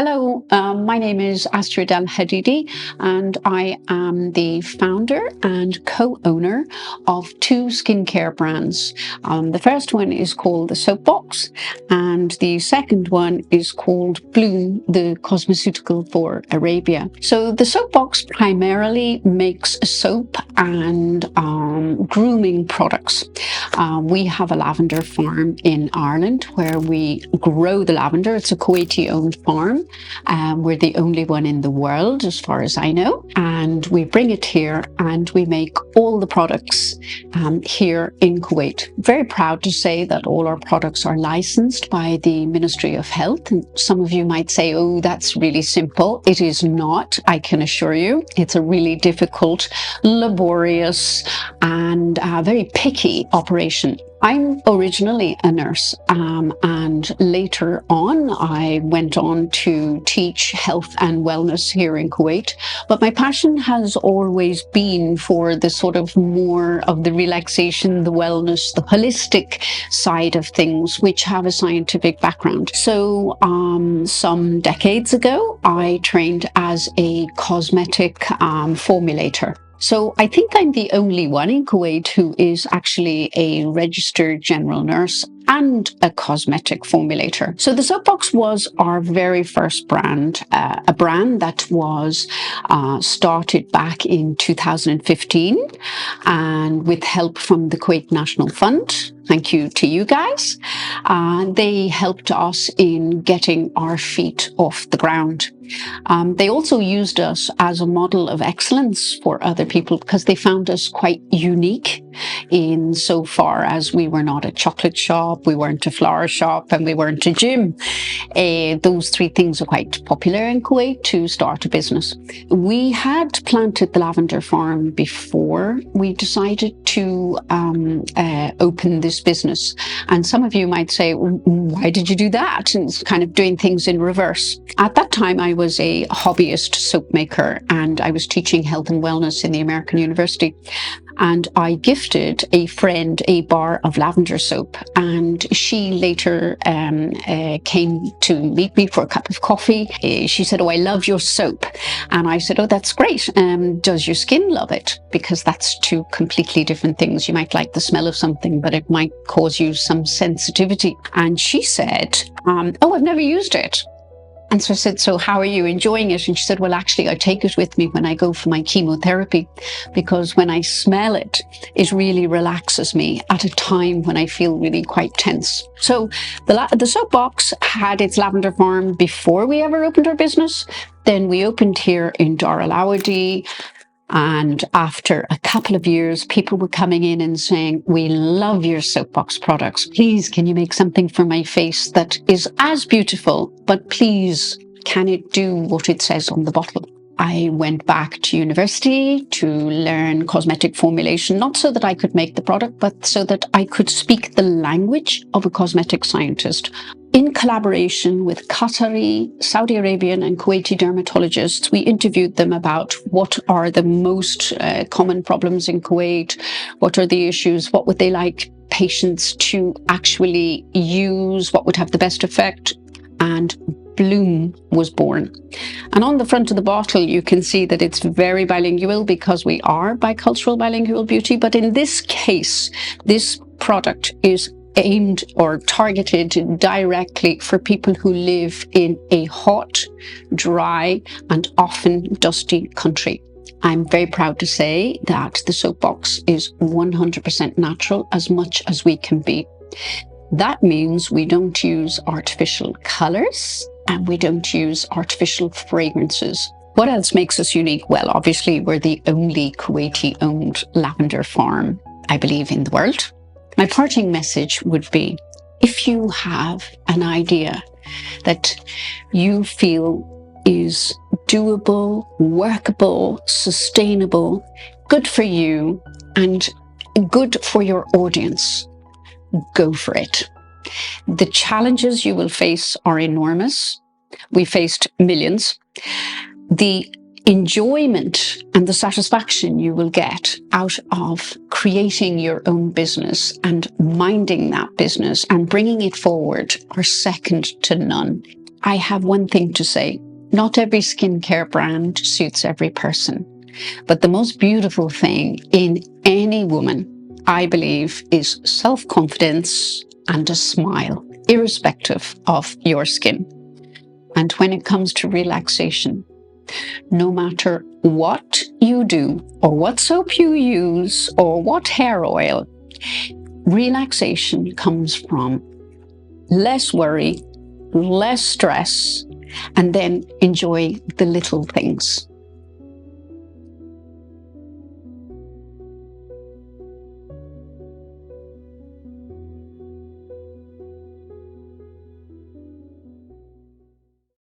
Hello, my name is Astrid Al-Hadidi, and I am the founder and co-owner of two skincare brands. The first one is called the Soapbox, and the second one is called Bloom, the cosmeceutical for Arabia. So the Soapbox primarily makes soap and grooming products. We have a lavender farm in Ireland where we grow the lavender. It's a Kuwaiti-owned farm. We're the only one in the world, as far as I know, and we bring it here and we make all the products here in Kuwait. Very proud to say that all our products are licensed by the Ministry of Health. And some of you might say, oh, that's really simple. It is not, I can assure you. It's a really difficult, laborious, and very picky operation. I'm originally a nurse, and later on I went on to teach health and wellness here in Kuwait. But my passion has always been for the sort of more of the relaxation, the wellness, the holistic side of things, which have a scientific background. So some decades ago, I trained as a cosmetic formulator. So I think I'm the only one in Kuwait who is actually a registered general nurse and a cosmetic formulator. So the Soapbox was our very first brand, a brand that was started back in 2015 and with help from the Kuwait National Fund. Thank you to you guys. They helped us in getting our feet off the ground. They also used us as a model of excellence for other people because they found us quite unique in so far as we were not a chocolate shop, we weren't a flower shop, and we weren't a gym. Those three things are quite popular in Kuwait to start a business. We had planted the lavender farm before we decided to open this business. And some of you might say, why did you do that? And it's kind of doing things in reverse. At that time, I was a hobbyist soap maker and I was teaching health and wellness in the American University. And I gifted a friend a bar of lavender soap, and she later came to meet me for a cup of coffee. She said, oh, I love your soap. And I said, oh, that's great. Does your skin love it? Because that's two completely different things. You might like the smell of something, but it might cause you some sensitivity. And she said, oh, I've never used it. And so I said, so how are you enjoying it? And she said, well, actually, I take it with me when I go for my chemotherapy, because when I smell it, it really relaxes me at a time when I feel really quite tense. So the Soapbox had its lavender farm before we ever opened our business. Then we opened here in Dar Al-Awadi. And after a couple of years, people were coming in and saying, we love your Soapbox products. Please, can you make something for my face that is as beautiful, but please, can it do what it says on the bottle? I went back to university to learn cosmetic formulation, not so that I could make the product, but so that I could speak the language of a cosmetic scientist. In collaboration with Qatari, Saudi Arabian and Kuwaiti dermatologists, we interviewed them about what are the most common problems in Kuwait, what are the issues, what would they like patients to actually use, what would have the best effect, and Bloom was born. And on the front of the bottle, you can see that it's very bilingual because we are bicultural bilingual beauty. But in this case, this product is aimed or targeted directly for people who live in a hot, dry, and often dusty country. I'm very proud to say that the Soapbox is 100% natural, as much as we can be. That means we don't use artificial colors and we don't use artificial fragrances. What else makes us unique? Well, obviously, we're the only Kuwaiti-owned lavender farm, I believe, in the world. My parting message would be, if you have an idea that you feel is doable, workable, sustainable, good for you, and good for your audience, go for it. The challenges you will face are enormous. We faced millions. The enjoyment and the satisfaction you will get out of creating your own business and minding that business and bringing it forward are second to none. I have one thing to say. Not every skincare brand suits every person. But the most beautiful thing in any woman, I believe, is self-confidence and a smile, irrespective of your skin. And when it comes to relaxation, no matter what you do or what soap you use or what hair oil, relaxation comes from less worry, less stress, and then enjoy the little things.